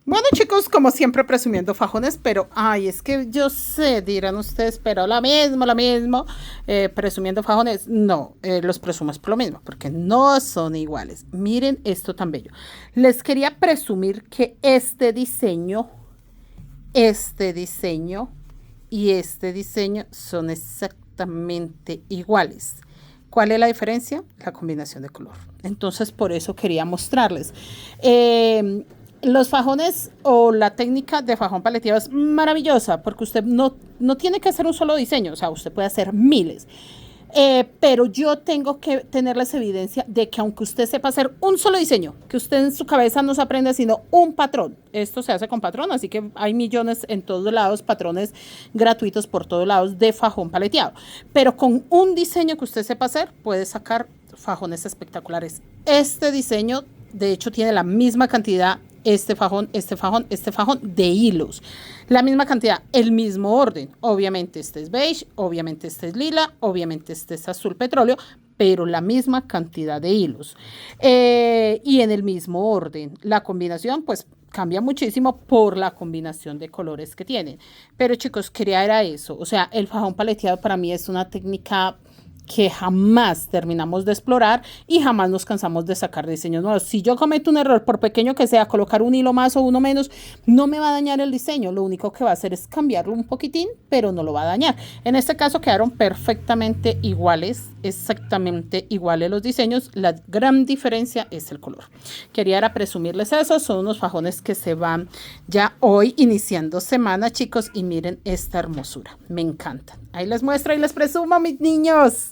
Bueno, chicos, como siempre presumiendo fajones, pero, ay, es que yo sé, dirán ustedes, pero lo mismo, presumiendo fajones. No, los presumo es por lo mismo, porque no son iguales. Miren esto tan bello. Les quería presumir que este diseño y este diseño son exactamente iguales. ¿Cuál es la diferencia? La combinación de color. Entonces, por eso quería mostrarles. Los fajones o la técnica de fajón paleteado es maravillosa porque usted no tiene que hacer un solo diseño, o sea, usted puede hacer miles. Pero yo tengo que tenerles evidencia de que aunque usted sepa hacer un solo diseño, que usted en su cabeza no se aprende sino un patrón, esto se hace con patrón, así que hay millones en todos lados, patrones gratuitos por todos lados de fajón paleteado, pero con un diseño que usted sepa hacer puede sacar fajones espectaculares. Este diseño de hecho tiene la misma cantidad, este fajón de hilos. La misma cantidad, el mismo orden. Obviamente este es beige, obviamente este es lila, obviamente este es azul petróleo, pero la misma cantidad de hilos. Y en el mismo orden. La combinación, pues, cambia muchísimo por la combinación de colores que tienen. Pero chicos, quería era eso. O sea, el fajón paleteado para mí es una técnica que jamás terminamos de explorar y jamás nos cansamos de sacar diseños nuevos. Si yo cometo un error, por pequeño que sea, colocar un hilo más o uno menos, no me va a dañar el diseño. Lo único que va a hacer es cambiarlo un poquitín, pero no lo va a dañar. En este caso quedaron perfectamente iguales, exactamente iguales los diseños. La gran diferencia es el color. Quería era presumirles eso. Son unos fajones que se van ya hoy iniciando semana, chicos, y miren esta hermosura. Me encantan. Ahí les muestro y les presumo, mis niños.